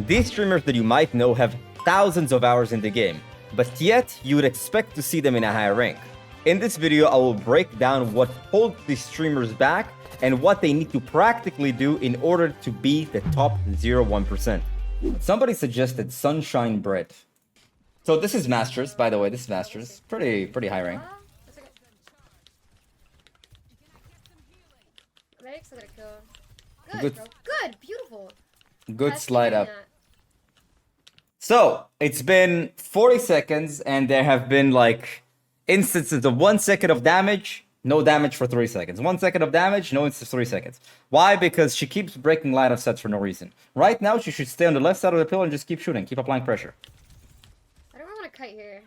These streamers that you might know have thousands of hours in the game, but yet you would expect to see them in a higher rank. In this video, I will break down what holds these streamers back and what they need to practically do in order to be the top 0.1%. Somebody suggested Sunshine Bread. So this is Masters, by the way, this is Masters. Pretty high rank. Good, good, beautiful. Good slide up. So, it's been 40 seconds and there have been like instances of 1 second of damage, no damage for 3 seconds. 1 second of damage, no instance 3 seconds. Why? Because she keeps breaking line of sets for no reason. Right now, she should stay on the left side of the pillar and just keep shooting, keep applying pressure. I don't really want to kite here,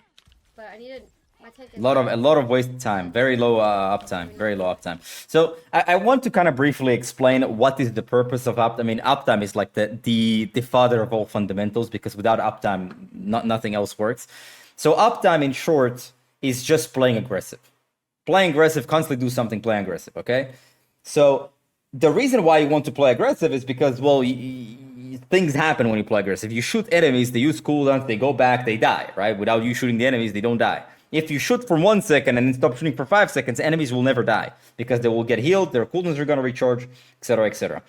but I needed my tank. A lot of wasted time, very low uptime, very low uptime. So I want to kind of briefly explain what is the purpose of uptime. I mean, uptime is like the father of all fundamentals, because without uptime, nothing else works. So uptime, in short, is just playing aggressive. Playing aggressive, constantly do something, play aggressive, okay? So the reason why you want to play aggressive is because, well, things happen when you play aggressive. You shoot enemies, they use cooldowns, they go back, they die, right? Without you shooting the enemies, they don't die. If you shoot for 1 second and then stop shooting for 5 seconds, enemies will never die because they will get healed, their cooldowns are going to recharge, etc., etc.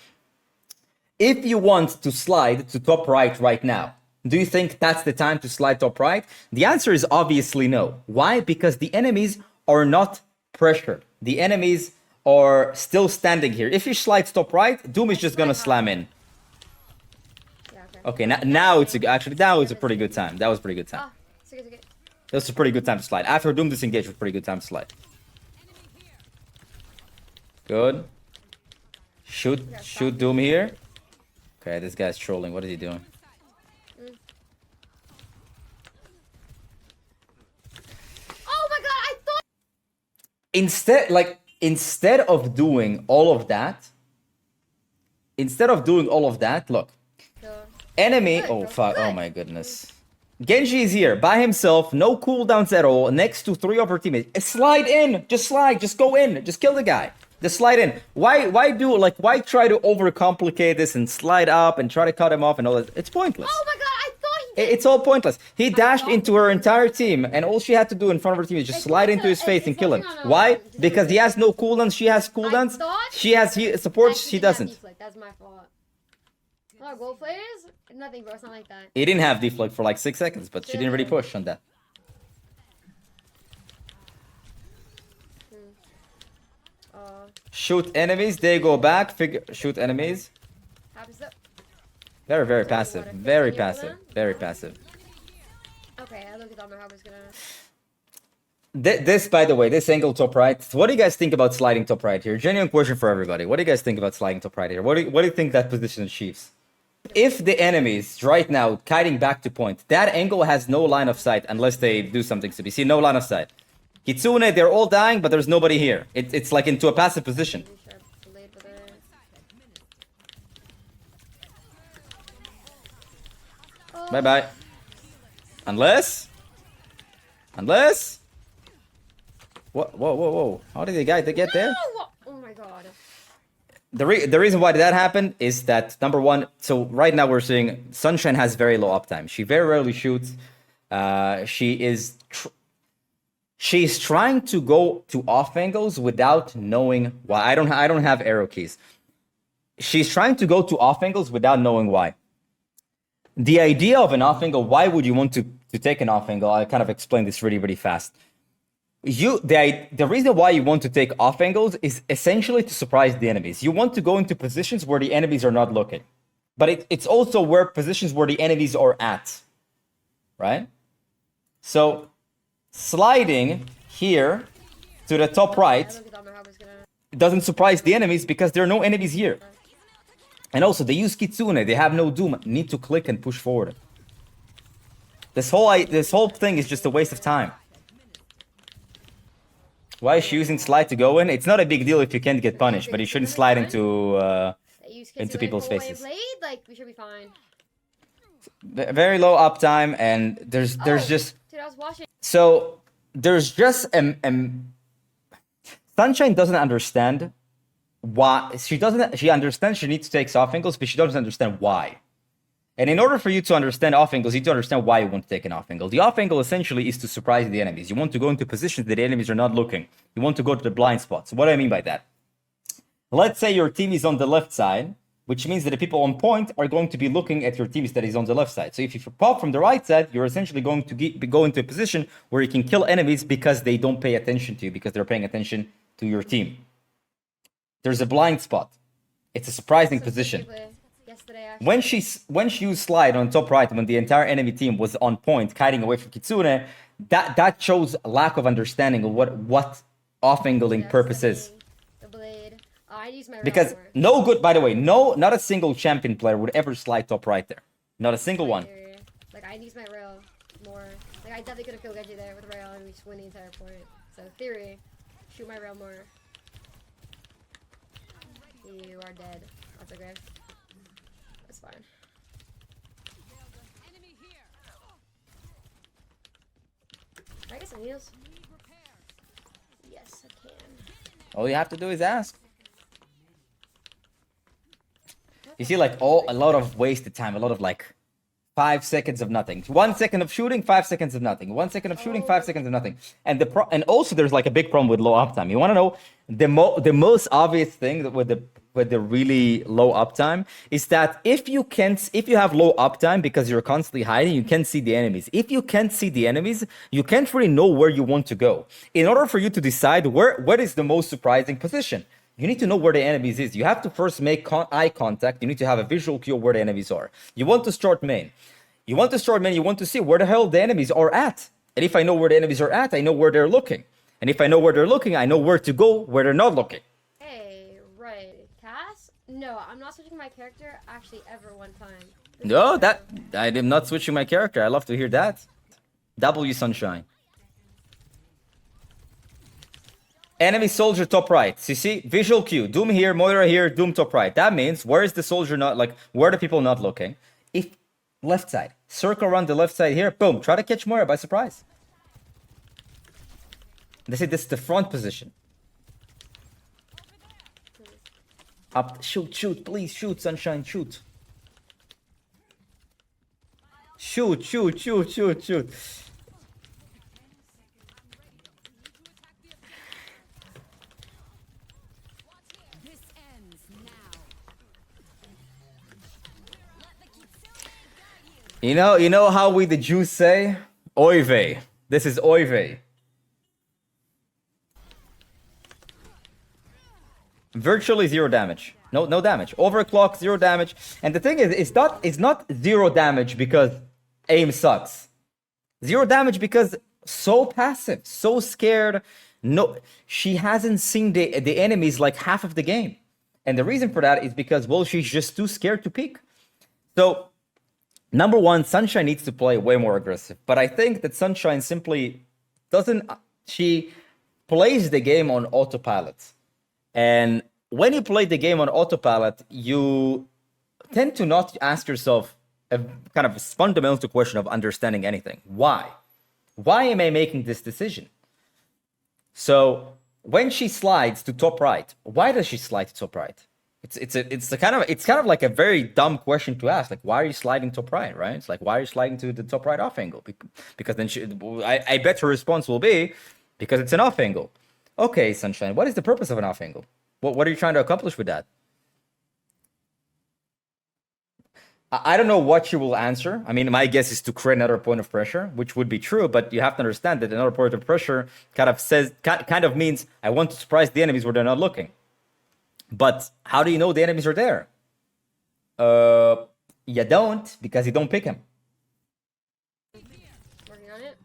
If you want to slide to top right now, do you think that's the time to slide top right? The answer is obviously no. Why? Because the enemies are not pressured. The enemies are still standing here. If you slide top right, Doom is just going to slam in. Okay, now it's a pretty good time. That was a pretty good time. This is a pretty good time to slide. After Doom disengage was a pretty good time to slide. Good. Shoot Doom here. Okay, this guy's trolling. What is he doing? Oh my god, I thought... Instead of doing all of that, look. Enemy, oh fuck, oh my goodness. Genji is here by himself, no cooldowns at all, next to 3 of her teammates. Slide in, just slide, just go in, just kill the guy. Just slide in. Why try to overcomplicate this and slide up and try to cut him off and all that? It's pointless. Oh my god, I thought he did. It's all pointless. He dashed into her entire team and all she had to do in front of her team is just slide into his face and kill him. Why? Because he has no cooldowns, she has cooldowns. She has supports, she doesn't. That's my fault. Oh, gold players? Nothing, bro. It's not like that. He didn't have deflect for like 6 seconds, but she didn't really push on that. Shoot enemies, they go back. Shoot enemies. Very passive. Very passive. Very passive. Okay, I looked at my harbor's gonna... This, by the way, this angle top right. What do you guys think about sliding top right here? Genuine question for everybody. What do you guys think about sliding top right here? What do you think that position achieves? If the enemies right now kiting back to point, that angle has no line of sight unless they do something to be seen. No line of sight. Kitsune, they're all dying, but there's nobody here. It's like into a passive position. Bye bye. Unless. Whoa. How did the guy get there? Oh my god. The reason why that happened is that, number one, so right now we're seeing Sunshine has very low uptime. She very rarely shoots. She's trying to go to off angles without knowing why. I don't have arrow keys. She's trying to go to off angles without knowing why. The idea of an off angle, why would you want to take an off angle? I kind of explained this really fast. The reason why you want to take off angles is essentially to surprise the enemies. You want to go into positions where the enemies are not looking. But it's also positions where the enemies are at. Right? So, sliding here to the top right doesn't surprise the enemies because there are no enemies here. And also, they use Kitsune. They have no Doom. Need to click and push forward. This whole thing is just a waste of time. Why is she using slide to go in? It's not a big deal if you can't get punished, but you shouldn't slide into people's faces. Like, we should be fine. Very low uptime, and there's just... Dude, I was watching. So, there's just... Sunshine doesn't understand why. She understands she needs to take soft angles, but she doesn't understand why. And in order for you to understand off angles, you need to understand why you want to take an off angle. The off angle essentially is to surprise the enemies. You want to go into positions that the enemies are not looking. You want to go to the blind spots. What do I mean by that? Let's say your team is on the left side, which means that the people on point are going to be looking at your teams that is on the left side. So if you pop from the right side, you're essentially going to go into a position where you can kill enemies because they don't pay attention to you, because they're paying attention to your team. There's a blind spot. It's a surprising position. When you slide on top right, when the entire enemy team was on point, kiting away from Kitsune, that shows a lack of understanding of what off-angling purpose is. The blade. Oh, I use my because no good, by the way, not a single champion player would ever slide top right there. Not a single one. Like, I use my rail more. Like, I definitely could have killed Genji there with rail and we just win the entire point. So, theory, shoot my rail more. You are dead. That's okay. That's fine. Can I get some heals? Yes, I can. All you have to do is ask. You see, like, a lot of wasted time, a lot of, like, 5 seconds of nothing. 1 second of shooting, 5 seconds of nothing. 1 second of shooting, 5 seconds of nothing. And and also there's, like, a big problem with low uptime. You want to know the most obvious thing with the really low uptime is that if you have low uptime because you're constantly hiding, you can't see the enemies. If you can't see the enemies, you can't really know where you want to go. In order for you to decide what is the most surprising position, you need to know where the enemies is. You have to first make eye contact. You need to have a visual cue where the enemies are. You want to start main. You want to see where the hell the enemies are at. And if I know where the enemies are at, I know where they're looking. And if I know where they're looking, I know where to go where they're not looking. Hey, right. Cass? No, I'm not switching my character actually ever one time. No, I am not switching my character. I love to hear that. W Sunshine. Enemy soldier top right. So you see, visual cue. Doom here, Moira here, Doom top right. That means where is the soldier not, like, where are the people not looking? If left side. Circle around the left side here. Boom. Try to catch Moira by surprise. This is the front position. Up. Shoot. Please shoot, Sunshine. Shoot. Shoot. You know how we the Jews say, "Oy vey." This is oy vey. Virtually 0 damage. No damage. Overclock, 0 damage. And the thing is, it's not 0 damage because aim sucks. 0 damage because so passive, so scared. No, she hasn't seen the enemies like half of the game. And the reason for that is because, well, she's just too scared to peek. So, number one, Sunshine needs to play way more aggressive. But I think that Sunshine simply doesn't... She plays the game on autopilot. And when you play the game on autopilot, you tend to not ask yourself a kind of fundamental question of understanding anything. Why? Why am I making this decision? So when she slides to top right, why does she slide to top right? It's kind of like a very dumb question to ask. Like, why are you sliding top right? Right? It's like, why are you sliding to the top right off angle? Because then I bet her response will be because it's an off angle. Okay, Sunshine, what is the purpose of an off angle? What are you trying to accomplish with that? I don't know what she will answer. I mean, my guess is to create another point of pressure, which would be true, but you have to understand that another point of pressure kind of means I want to surprise the enemies where they're not looking. But how do you know the enemies are there? You don't, because you don't pick them. Working on it.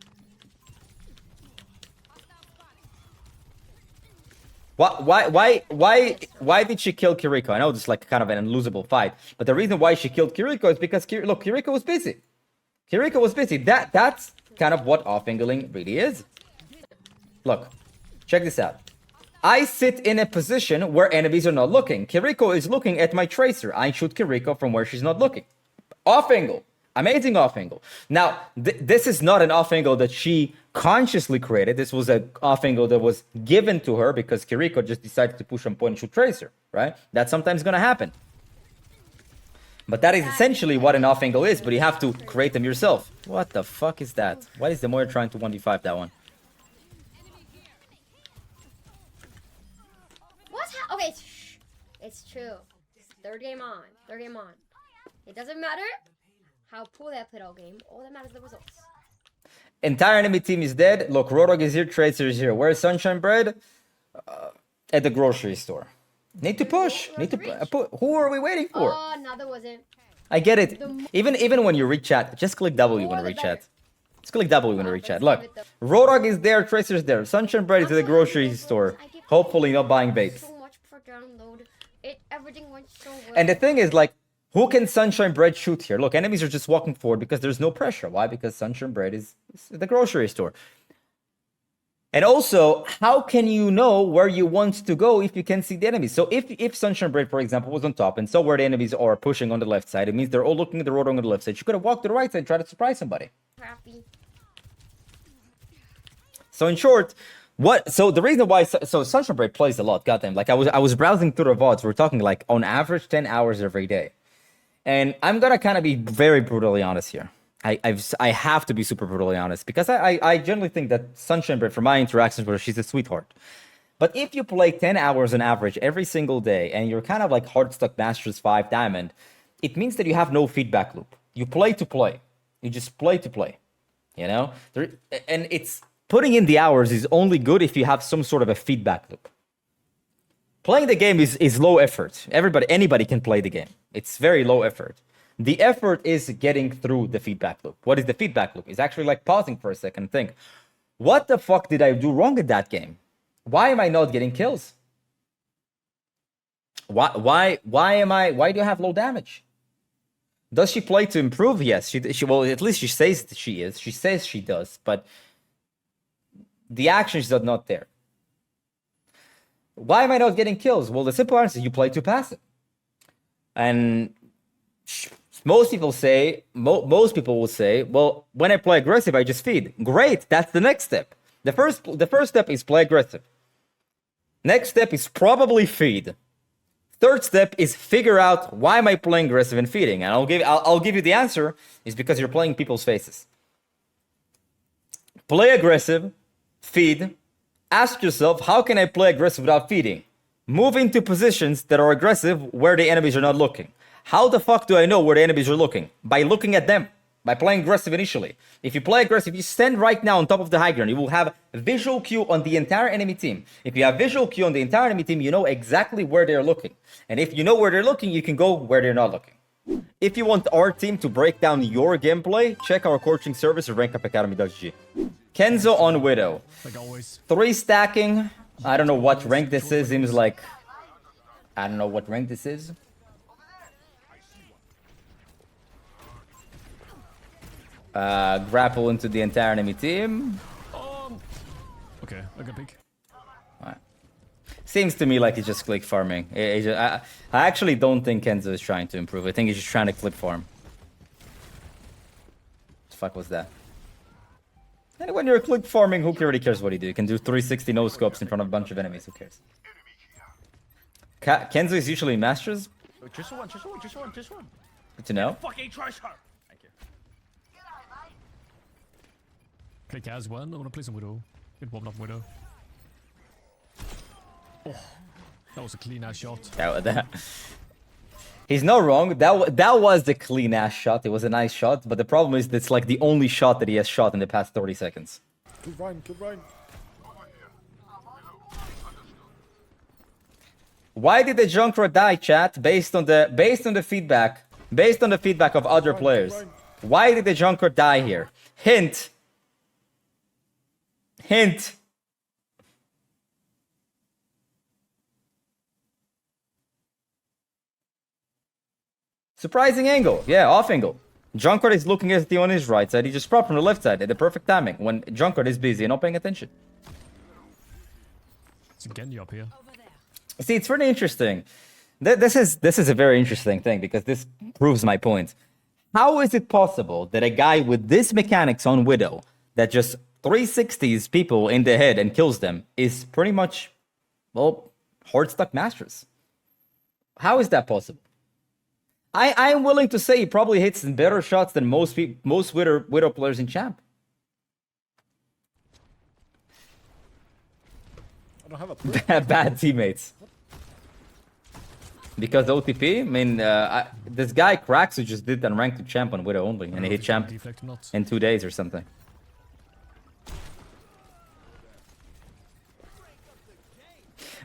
Why did she kill Kiriko? I know this is like kind of an unlosable fight, but the reason why she killed Kiriko is because Kiriko was busy. Kiriko was busy. That's kind of what off-angling really is. Look, check this out. I sit in a position where enemies are not looking. Kiriko is looking at my tracer. I shoot Kiriko from where she's not looking. Off-angle. Amazing off-angle. Now, this is not an off-angle that she consciously created. This was an off-angle that was given to her because Kiriko just decided to push on point and shoot tracer, right? That's sometimes going to happen. But that is essentially what an off angle is, but you have to create them yourself. What the fuck is that? Why is the Moira trying to 1v5 that one? Okay, it's true. Third game on. Third game on. It doesn't matter how poorly I played all game. All that matters is the results. Entire enemy team is dead. Look, Roadhog is here, Tracer is here. Where's Sunshine Bread? At the grocery store. Need to push. Need to who are we waiting for? Oh, no, there wasn't. I get it. Even when you reach chat, just click W when you reach chat. Just click W when you reach chat. Look, Roadhog is there, Tracer's there. Sunshine Bread is at the grocery store. Hopefully not buying vapes. So much per download. Everything went so well. And the thing is, like, who can Sunshine Bread shoot here? Look, enemies are just walking forward because there's no pressure. Why? Because Sunshine Bread is at the grocery store. And also, how can you know where you want to go if you can't see the enemies? So if Sunshine Bread, for example, was on top and saw where the enemies are pushing on the left side, it means they're all looking at the road on the left side. You could have walked to the right side and tried to surprise somebody. Crappy. So in short, the reason why Sunshine Bread plays a lot, goddamn, like I was browsing through the VODs, we're talking like on average 10 hours every day. And I'm gonna kind of be very brutally honest here. I have to be super brutally honest because I generally think that Sunshine Bread, from my interactions with her, she's a sweetheart. But if you play 10 hours on average every single day and you're kind of like hard stuck Masters 5 Diamond, it means that you have no feedback loop. You play to play. You just play to play. You know? And it's putting in the hours is only good if you have some sort of a feedback loop. Playing the game is low effort. Anybody can play the game. It's very low effort. The effort is getting through the feedback loop. What is the feedback loop? It's actually like pausing for a second and think, what the fuck did I do wrong in that game? Why am I not getting kills? Why do I have low damage? Does she play to improve? Yes, she well, at least she says that she is. She says she does, but the actions are not there. Why am I not getting kills? Well, the simple answer is you play too passive. And most people will say, well, when I play aggressive, I just feed. Great, that's the next step. The first step is play aggressive. Next step is probably feed. Third step is figure out why am I playing aggressive and feeding. And I'll give you the answer is because you're playing people's faces. Play aggressive, feed. Ask yourself, how can I play aggressive without feeding? Move into positions that are aggressive where the enemies are not looking. How the fuck do I know where the enemies are looking? By looking at them. By playing aggressive initially. If you play aggressive, you stand right now on top of the high ground. You will have visual cue on the entire enemy team. If you have visual cue on the entire enemy team, you know exactly where they're looking. And if you know where they're looking, you can go where they're not looking. If you want our team to break down your gameplay, check our coaching service at rankupacademy.gg. Kenzo on Widow. Like always. 3 stacking. I don't know what rank this is. Seems like... I don't know what rank this is. Grapple into the entire enemy team. Okay, a good pick. Right. Seems to me like he's just click farming. I actually don't think Kenzo is trying to improve. I think he's just trying to click farm. What the fuck was that? And when you're click farming, who really cares what you do? You can do 360 no scopes in front of a bunch of enemies. Who cares? Kenzo is usually Masters. Just one. Good to know. Fucking trash her. Thank you. Click as one. I want to play some Widow. Good warm up Widow. Oh, that was a clean ass shot. He's not wrong. That was the clean ass shot. It was a nice shot, but the problem is it's like the only shot that he has shot in the past 30 seconds. Good Ryan. Why did the Junkrat die, chat? Based on the feedback of other players. Why did the Junkrat die here? Hint. Surprising angle. Yeah, off angle. Junkrat is looking at the on his right side. He just propped from the left side at the perfect timing when Junkrat is busy and not paying attention. It's again you up here. See, it's pretty interesting. This is a very interesting thing because this proves my point. How is it possible that a guy with this mechanics on Widow that just 360s people in the head and kills them is pretty much, well, hard stuck Masters? How is that possible? I'm willing to say he probably hits better shots than most Widow players in champ. I don't have a play. Bad teammates. Because OTP, I mean, this guy Cracks who just did unranked to champ on Widow only, and he hit champ Deflect or not. in 2 days or something.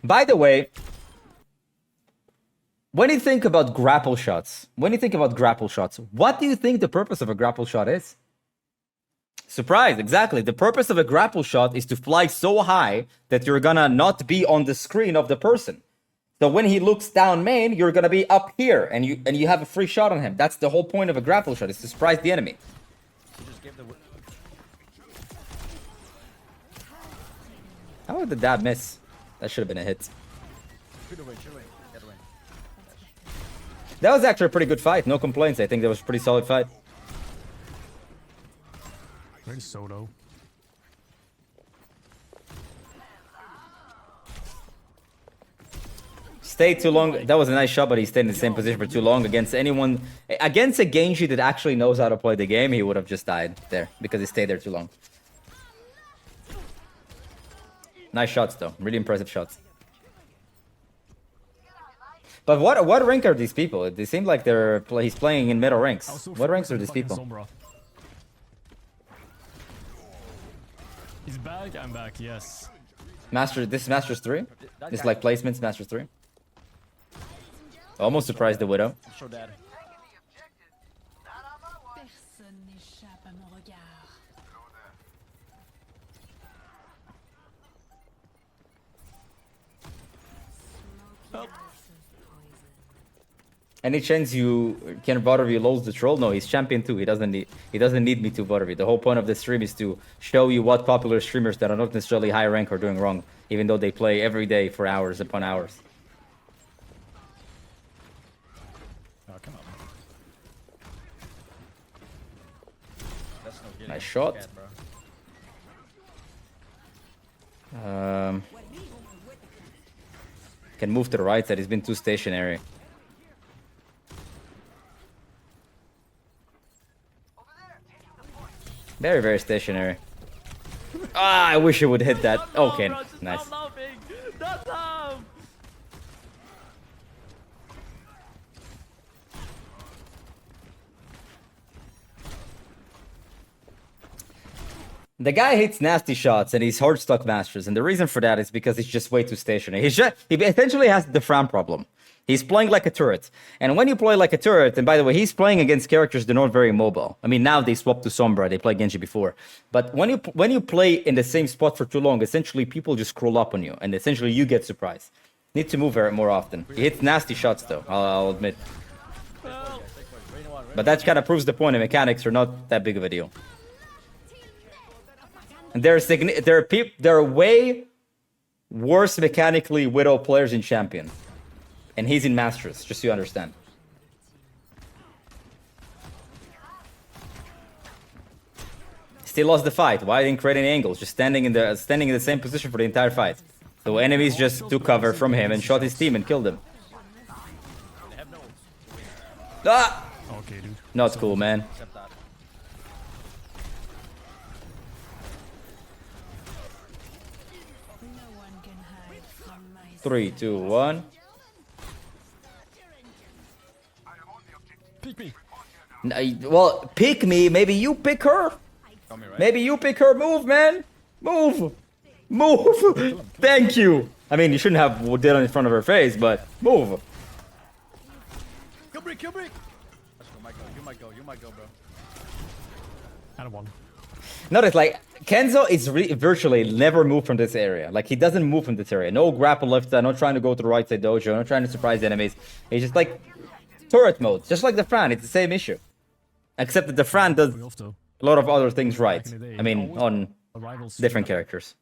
By the way, when you think about grapple shots, what do you think the purpose of a grapple shot is? Surprise, exactly. The purpose of a grapple shot is to fly so high that you're gonna not be on the screen of the person. So when he looks down main, you're gonna be up here, and you have a free shot on him. That's the whole point of a grapple shot, is to surprise the enemy. You just gave the How did that miss? That should have been a hit. shoot away, get away. That was actually a pretty good fight. No complaints. I think that was a pretty solid fight. Very solo. Stayed too long. That was a nice shot, but he stayed in the same position for too long against anyone. Against a Genji that actually knows how to play the game, he would have just died there because he stayed there too long. Nice shots, though. Really impressive shots. But what rank are these people? They seem like he's playing in middle ranks. What ranks are these people? Sombra. He's back, I'm back, yes. This is Masters 3? That It's guy- like placements, Masters 3? Almost surprised the Widow. Show dad. Personne n'échappe à mon regard. Any chance you can butter you loads the troll? No, he's champion too. He doesn't need me to butter you. The whole point of the stream is to show you what popular streamers that are not necessarily high rank are doing wrong, even though they play every day for hours upon hours. Oh, come on. That's no good. Nice shot. Cat, bro. Can move to the right side. He's been too stationary. Very, very stationary. Ah, I wish it would hit that. Okay, nice. Stop laughing! Don't laugh! The guy hits nasty shots and he's hard stuck masters, and the reason for that is because he's just way too stationary. He essentially has the Fran problem. He's playing like a turret, and when you play like a turret, and by the way, he's playing against characters that are not very mobile. I mean, now they swapped to Sombra, they played Genji before, but when you play in the same spot for too long, essentially people just scroll up on you, and essentially you get surprised. Need to move more often. He hits nasty shots though, I'll admit. But that kind of proves the point. The mechanics are not that big of a deal. And there are way worse mechanically Widow players in Champion. And he's in Masters, just so you understand. Still lost the fight. Why didn't create any angles? Just standing in the same position for the entire fight. So enemies just took cover from him and shot his team and killed him. Ah! Okay, dude. Not cool, man. Except that. 3, 2, 1. Peek me. Well, pick me. Maybe you pick her. Got me right. Maybe you pick her. Move, man. Move. Move. Thank you. I mean, you shouldn't have did it in front of her face, but move. Kill break, kill break! Let's go, you might go, bro. And a one. Notice, like, Kenzo is virtually never moved from this area. Like, he doesn't move from this area. No grapple left side, not trying to go to the right side dojo, not trying to surprise enemies. He's just like turret mode, just like the Fran. It's the same issue. Except that the Fran does We off though. a lot of other things right. Back in the day, I mean, on Arrivals. different characters.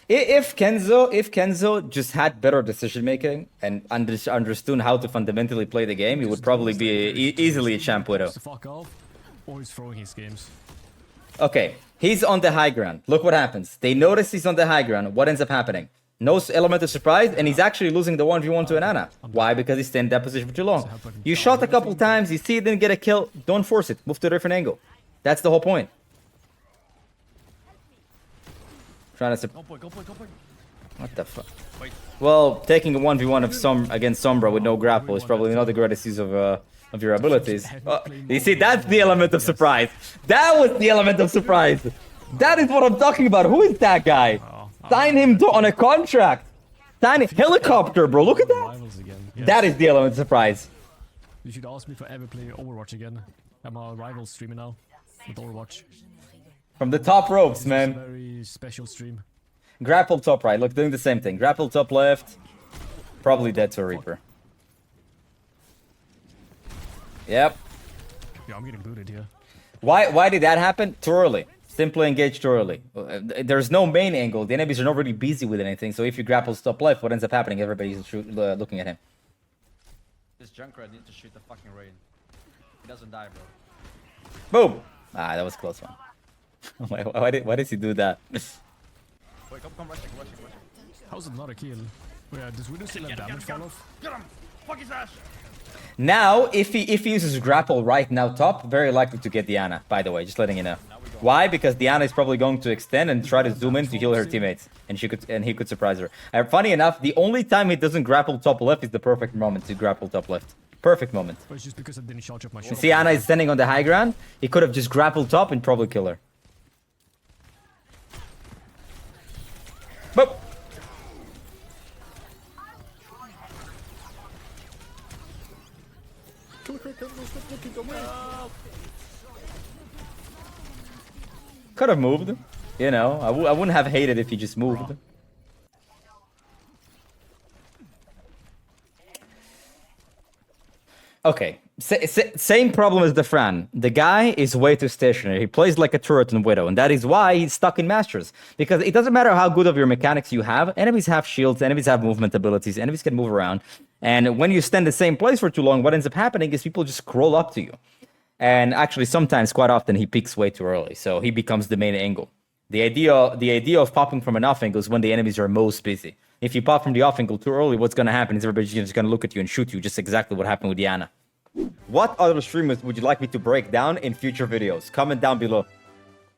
If Kenzo just had better decision making and understood how to fundamentally play the game, he would probably be easily a champ Widow. To fuck off, or he's throwing his games. Okay, he's on the high ground. Look what happens. They notice he's on the high ground. What ends up happening? No element of surprise, and he's actually losing the 1v1 to an Ana. Why? Because he stayed in that position for too long. You shot a couple times, you see it didn't get a kill, don't force it. Move to a different angle. That's the whole point. Trying to... Go point. What the fuck? Wait. Well, taking a 1v1 of against Sombra with no grapple is probably not the greatest use of your abilities. You see, that's the element of surprise. That was the element of surprise. That is what I'm talking about. Who is that guy? Sign him on a contract. Sign a helicopter, bro. Look at that. Rivals again. Yes. That is the element of surprise. You should ask me for ever play Overwatch again. I'm a rival streamer now with Overwatch. From the top ropes, It's a man. very special stream. Grapple top right. Look, doing the same thing. Grapple top left. Probably dead to a Reaper. Yep. Yeah, I'm getting booted here. Why did that happen? Too early. Simply engage too early. There's no main angle. The enemies are not really busy with anything. So if you grapple top left, what ends up happening? Everybody's looking at him. This Junkrat needs to shoot the fucking rain. He doesn't die, bro. Boom. Ah, that was a close one. why did he do that? Wait, come rushing. How's it not a kill? Wait, does Widow still have damage fall off? Get him! Fuck his ass! Now, if he uses grapple right now top, very likely to get Diana, by the way, just letting you know. Why? Because Diana is probably going to extend and try to zoom in to heal her teammates. And he could surprise her. Funny enough, the only time he doesn't grapple top left is the perfect moment to grapple top left. Perfect moment. But it's just because I didn't charge up my You shot. see Ana is standing on the high ground. He could have just grappled top and probably kill her. Boop. Could have moved. You know, I wouldn't have hated if he just moved. Okay, same problem as the Fran. The guy is way too stationary. He plays like a turret in Widow, and that is why he's stuck in Masters. Because it doesn't matter how good of your mechanics you have, enemies have shields, enemies have movement abilities, enemies can move around. And when you stand the same place for too long, what ends up happening is people just scroll up to you. And actually, sometimes, quite often, he peaks way too early, so he becomes the main angle. The idea of popping from an off angle is when the enemies are most busy. If you pop from the off angle too early, what's going to happen is everybody's just going to look at you and shoot you, just exactly what happened with Diana. What other streamers would you like me to break down in future videos? Comment down below.